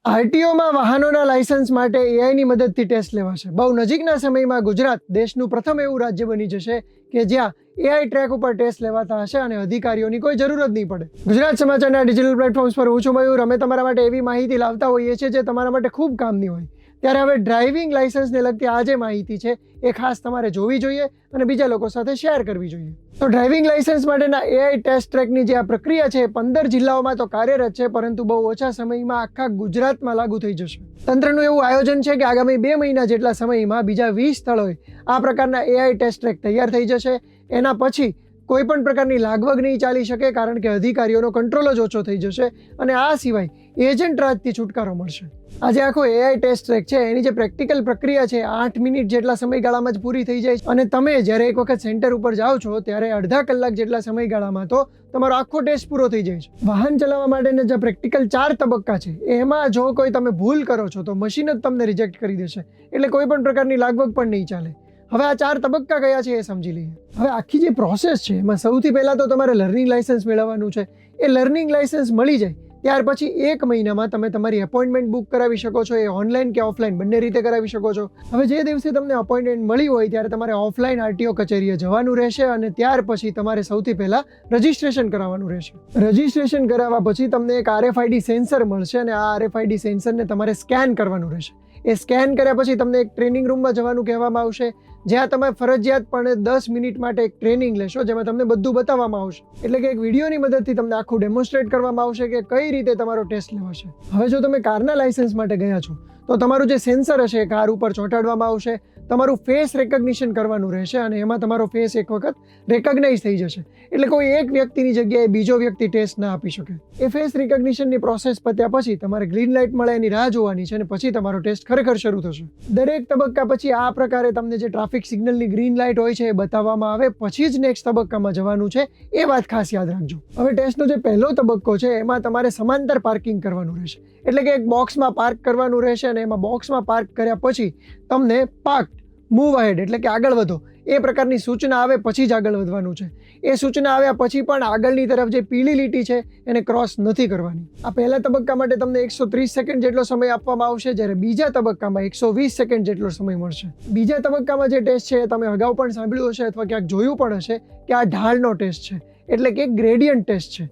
આરટીઓમાં વાહનોના લાયસન્સ માટે એઆઈની મદદથી ટેસ્ટ લેવાશે. બહુ નજીકના સમયમાં ગુજરાત દેશનું પ્રથમ એવું રાજ્ય બની જશે કે જ્યાં એઆઈ ટ્રેક ઉપર ટેસ્ટ લેવાતા હશે અને અધિકારીઓની કોઈ જરૂર જ નહીં પડે. ગુજરાત સમાચારના ડિજિટલ પ્લેટફોર્મ્સ પર હું છું મયુર. અમે તમારા માટે એવી માહિતી લાવતા હોઈએ છીએ જે તમારા માટે ખૂબ કામની હોય. ત્યારે હવે ડ્રાઇવિંગ લાયસન્સને લગતી આ જે માહિતી છે એ ખાસ તમારે જોવી જોઈએ અને બીજા લોકો સાથે શેર કરવી જોઈએ. તો ડ્રાઇવિંગ લાયસન્સ માટેના એઆઈ ટેસ્ટ ટ્રેકની જે આ પ્રક્રિયા છે 15 જિલ્લાઓમાં તો કાર્યરત છે, પરંતુ બહુ ઓછા સમયમાં આખા ગુજરાતમાં લાગુ થઈ જશે. તંત્રનું એવું આયોજન છે કે આગામી 2 મહિના જેટલા સમયમાં બીજા 20 સ્થળોએ આ પ્રકારના એઆઈ ટેસ્ટ ટ્રેક તૈયાર થઈ જશે. એના પછી કોઈ પણ પ્રકારની લાગવગ નહીં ચાલી શકે, કારણ કે અધિકારીઓનો કંટ્રોલ જ ઓછો થઈ જશે અને આ સિવાય એજન્ટ રાજથી છુટકારો મળશે. આજે આખો એઆઈ ટેસ્ટ ટ્રેક છે એની જે પ્રેક્ટિકલ પ્રક્રિયા છે 8 મિનિટ જેટલા સમયગાળામાં જ પૂરી થઈ જાય અને તમે જ્યારે એક વખત સેન્ટર ઉપર જાઓ છો ત્યારે અડધા કલાક જેટલા સમયગાળામાં તો તમારો આખો ટેસ્ટ પૂરો થઈ જાય છે. વાહન ચલાવવા માટેના જે પ્રેક્ટિકલ 4 તબક્કા છે એમાં જો કોઈ તમે ભૂલ કરો છો તો મશીન જ તમને રિજેક્ટ કરી દેશે, એટલે કોઈ પણ પ્રકારની લાગવગ પણ નહીં ચાલે. હવે આ 4 તબક્કા કયા છે એ સમજી લઈએ. હવે આખી જે પ્રોસેસ છે એમાં સૌથી પહેલાં તો તમારે લર્નિંગ લાયસન્સ મેળવવાનું છે. એ લર્નિંગ લાયસન્સ મળી જાય ત્યાર પછી 1 મહિનામાં તમે તમારી એપોઇન્ટમેન્ટ બુક કરાવી શકો છો. એ ઓનલાઈન કે ઓફલાઈન બંને રીતે કરાવી શકો છો. હવે જે દિવસે તમને અપોઇન્ટમેન્ટ મળી હોય ત્યારે તમારે ઓફલાઈન આરટીઓ કચેરીએ જવાનું રહેશે અને ત્યાર પછી તમારે સૌથી પહેલાં રજિસ્ટ્રેશન કરાવવાનું રહેશે. રજિસ્ટ્રેશન કરાવવા પછી તમને એક RFID સેન્સર મળશે અને આ RFID સેન્સરને તમારે સ્કેન કરવાનું રહેશે. એ સ્કેન કર્યા પછી તમને એક ટ્રેનિંગ રૂમમાં જવાનું કહેવામાં આવશે, જ્યાં તમે ફરજિયાતપણે 10 મિનિટ માટે એક ટ્રેનિંગ લેશો, જેમાં તમને બધું બતાવવામાં આવશે. એટલે કે એક વિડીયોની મદદથી તમને આખું ડેમોન્સ્ટ્રેટ કરવામાં આવશે કે કઈ રીતે તમારો ટેસ્ટ લેવાશે. હવે જો તમે કારના લાયસન્સ માટે ગયા છો તો તમારું જે સેન્સર હશે કાર ઉપર ચોંટાડવામાં આવશે. તમારું ફેસ રેકગ્નિશન કરવાનું રહેશે અને એમાં તમારો ફેસ એક વખત રેકગ્નાઇઝ થઈ જશે, એટલે કોઈ એક વ્યક્તિની જગ્યાએ બીજો વ્યક્તિ ટેસ્ટ ના આપી શકે. એ ફેસ રિકગ્નિશનની પ્રોસેસ પત્યા પછી તમારે ગ્રીન લાઇટ મળે એની રાહ જોવાની છે અને પછી તમારો ટેસ્ટ ખરેખર શરૂ થશે. દરેક તબક્કા પછી આ પ્રકારે તમને જે ટ્રાફિક સિગ્નલની ગ્રીન લાઇટ હોય છે એ બતાવવામાં આવે, પછી જ નેક્સ્ટ તબક્કામાં જવાનું છે. એ વાત ખાસ યાદ રાખજો. હવે ટેસ્ટનો જે પહેલો તબક્કો છે એમાં તમારે સમાંતર પાર્કિંગ કરવાનું રહેશે, એટલે કે એક બોક્સમાં પાર્ક કરવાનું રહેશે અને એમાં બોક્સમાં પાર્ક કર્યા પછી તમને પાર્ક મૂવ અહેડ એટલે કે આગળ વધો એ પ્રકારની સૂચના આવે પછી જ આગળ વધવાનું છે. એ સૂચના આવ્યા પછી પણ આગળની તરફ જે પીળી લીટી છે એને ક્રોસ નથી કરવાની. આ પહેલા તબક્કા માટે તમને 130 સેકન્ડ જેટલો સમય આપવામાં આવશે, જ્યારે બીજા તબક્કામાં 120 સેકન્ડ જેટલો સમય મળશે. બીજા તબક્કામાં જે ટેસ્ટ છે તમે અગાઉ પણ સાંભળ્યું હશે અથવા ક્યાંક જોયું પણ હશે કે આ ઢાળનો ટેસ્ટ છે, એટલે કે ગ્રેડિયન્ટ ટેસ્ટ છે,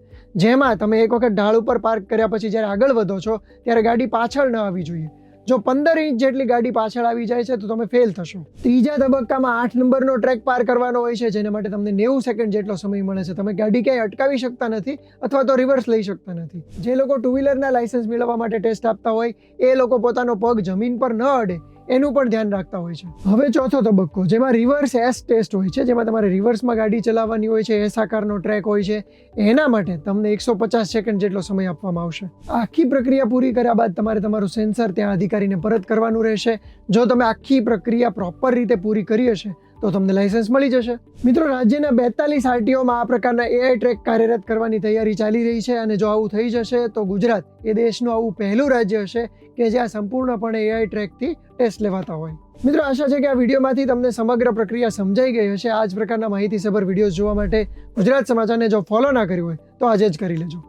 જેમાં તમે એક વખત ઢાળ ઉપર પાર્ક કર્યા પછી જ્યારે આગળ વધો છો ત્યારે ગાડી પાછળ ન આવી જોઈએ. જો 15 ઇંચ જેટલી ગાડી પાછળ આવી જાય છે તો તમે ફેલ થશો. ત્રીજા તબક્કામાં 8 નંબરનો ટ્રેક પાર કરવાનો હોય છે, જેના માટે તમને 90 સેકન્ડ જેટલો સમય મળે છે. તમે ગાડી ક્યાંય અટકાવી શકતા નથી અથવા તો રિવર્સ લઈ શકતા નથી. જે લોકો 2 વ્હીલરના લાયસન્સ મેળવવા માટે ટેસ્ટ આપતા હોય એ લોકો પોતાનો પગ જમીન પર ન અડે એનું પણ ધ્યાન રાખતા હોય છે. હવે ચોથો તબક્કો, જેમાં રિવર્સ એસ ટેસ્ટ હોય છે, જેમાં તમારે રિવર્સમાં ગાડી ચલાવવાની હોય છે. એસ આકારનો ટ્રેક હોય છે. એના માટે તમને 150 સેકન્ડ જેટલો સમય આપવામાં આવશે. આખી પ્રક્રિયા પૂરી કર્યા બાદ તમારે તમારું સેન્સર ત્યાં અધિકારીને પરત કરવાનું રહેશે. જો તમે આખી પ્રક્રિયા પ્રોપર રીતે પૂરી કરી હશે તો તમને લાયસન્સ મળી જશે. મિત્રો, રાજ્યના 42 આરટીઓમાં આ પ્રકારના એઆઈ ટ્રેક કાર્યરત કરવાની તૈયારી ચાલી રહી છે અને જો આવું થઈ જશે તો ગુજરાત એ દેશનું આવું પહેલું રાજ્ય હશે કે જ્યાં સંપૂર્ણપણે એઆઈ ટ્રેકથી ટેસ્ટ લેવાતા હોય. મિત્રો, આશા છે કે આ વિડીયોમાંથી તમને સમગ્ર પ્રક્રિયા સમજાઈ ગઈ હશે. આ જ પ્રકારના માહિતીસભર વિડીયોઝ જોવા માટે ગુજરાત સમાચારને જો ફોલો ના કર્યું હોય તો આજે જ કરી લેજો.